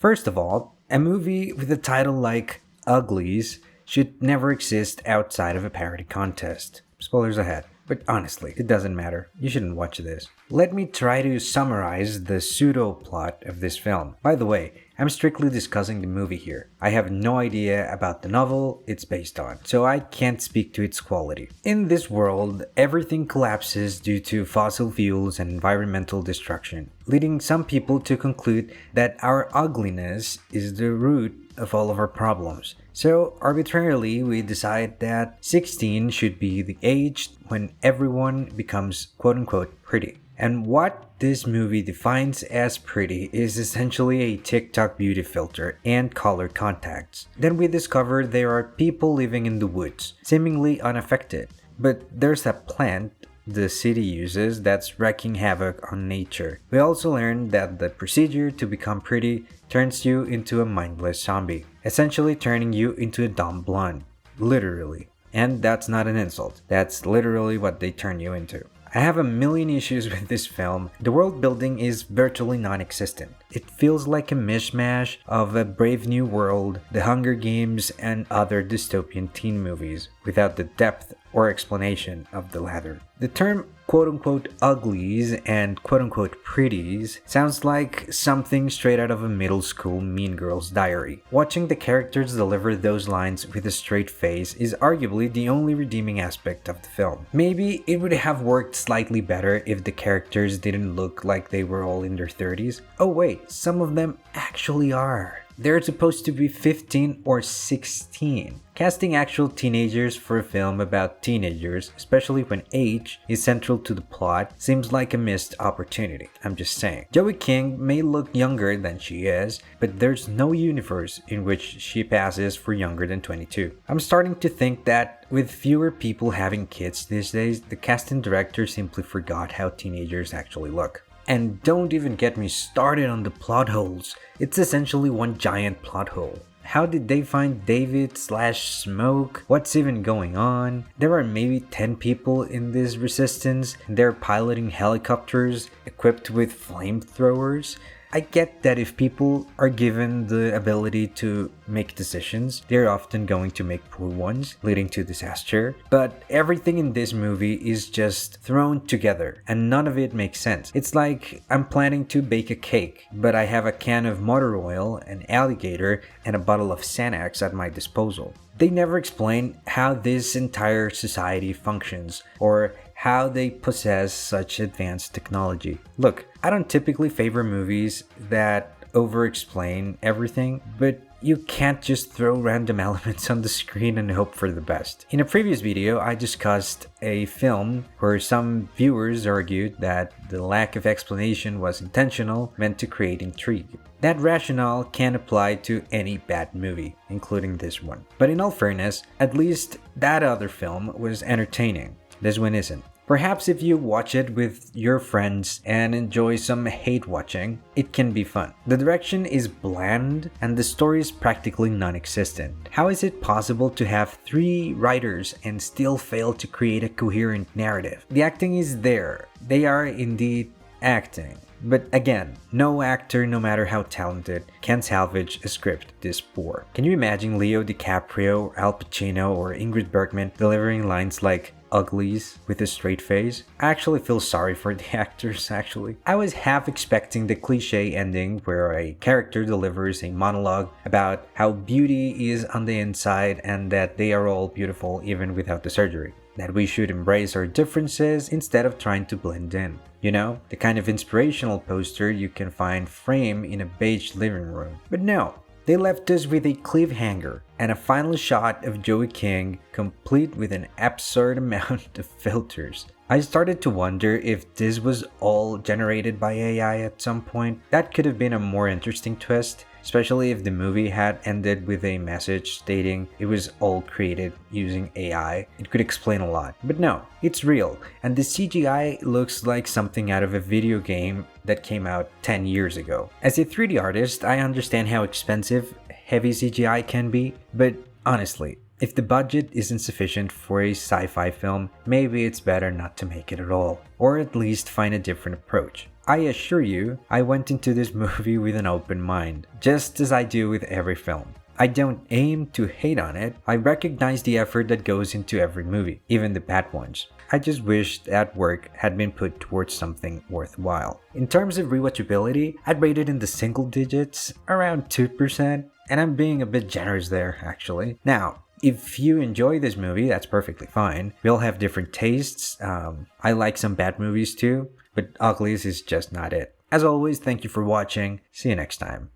First of all, a movie with a title like Uglies should never exist outside of a parody contest. Spoilers ahead. But honestly, it doesn't matter. You shouldn't watch this. Let me try to summarize the pseudo-plot of this film. By the way, I'm strictly discussing the movie here. I have no idea about the novel it's based on, so I can't speak to its quality. In this world, everything collapses due to fossil fuels and environmental destruction, leading some people to conclude that our ugliness is the root of all of our problems. So arbitrarily, we decide that 16 should be the age when everyone becomes quote-unquote pretty. And what this movie defines as pretty is essentially a TikTok beauty filter and color contacts. Then we discover there are people living in the woods, seemingly unaffected. But there's a plant the city uses that's wreaking havoc on nature. We also learn that the procedure to become pretty turns you into a mindless zombie, essentially turning you into a dumb blonde. Literally. And that's not an insult. That's literally what they turn you into. I have a million issues with this film. The world building is virtually non-existent. It feels like a mishmash of A Brave New World, The Hunger Games, and other dystopian teen movies, without the depth or explanation of the latter. The term quote-unquote uglies and quote-unquote pretties sounds like something straight out of a middle school Mean Girls diary. Watching the characters deliver those lines with a straight face is arguably the only redeeming aspect of the film. Maybe it would have worked slightly better if the characters didn't look like they were all in their 30s. Oh wait, some of them actually are. They're supposed to be 15 or 16. Casting actual teenagers for a film about teenagers, especially when age is central to the plot, seems like a missed opportunity. I'm just saying. Joey King may look younger than she is, but there's no universe in which she passes for younger than 22. I'm starting to think that with fewer people having kids these days, the cast and director simply forgot how teenagers actually look. And don't even get me started on the plot holes. It's essentially one giant plot hole. How did they find David/Smoke? What's even going on? There are maybe 10 people in this resistance, and they're piloting helicopters equipped with flamethrowers. I get that if people are given the ability to make decisions, they're often going to make poor ones, leading to disaster. But everything in this movie is just thrown together, and none of it makes sense. It's like I'm planning to bake a cake, but I have a can of motor oil, an alligator, and a bottle of Xanax at my disposal. They never explain how this entire society functions, or how they possess such advanced technology. Look, I don't typically favor movies that over-explain everything, but you can't just throw random elements on the screen and hope for the best. In a previous video, I discussed a film where some viewers argued that the lack of explanation was intentional, meant to create intrigue. That rationale can apply to any bad movie, including this one. But in all fairness, at least that other film was entertaining. This one isn't. Perhaps if you watch it with your friends and enjoy some hate watching, it can be fun. The direction is bland and the story is practically non-existent. How is it possible to have 3 writers and still fail to create a coherent narrative? The acting is there. They are indeed acting. But again, no actor, no matter how talented, can salvage a script this poor. Can you imagine Leo DiCaprio, Al Pacino, or Ingrid Bergman delivering lines like Uglies with a straight face? I actually feel sorry for the actors, actually. I was half expecting the cliche ending where a character delivers a monologue about how beauty is on the inside and that they are all beautiful even without the surgery. That we should embrace our differences instead of trying to blend in. You know, the kind of inspirational poster you can find framed in a beige living room. But no, they left us with a cliffhanger and a final shot of Joey King, complete with an absurd amount of filters. I started to wonder if this was all generated by AI at some point. That could have been a more interesting twist, especially if the movie had ended with a message stating it was all created using AI. It could explain a lot. But no, it's real, and the CGI looks like something out of a video game that came out 10 years ago. As a 3D artist, I understand how expensive heavy CGI can be, but honestly, if the budget isn't sufficient for a sci-fi film, maybe it's better not to make it at all, or at least find a different approach. I assure you, I went into this movie with an open mind, just as I do with every film. I don't aim to hate on it. I recognize the effort that goes into every movie, even the bad ones. I just wish that work had been put towards something worthwhile. In terms of rewatchability, I'd rate it in the single digits, around 2%, and I'm being a bit generous there, actually. Now, if you enjoy this movie, that's perfectly fine. We all have different tastes. I like some bad movies too, but Uglies is just not it. As always, thank you for watching. See you next time.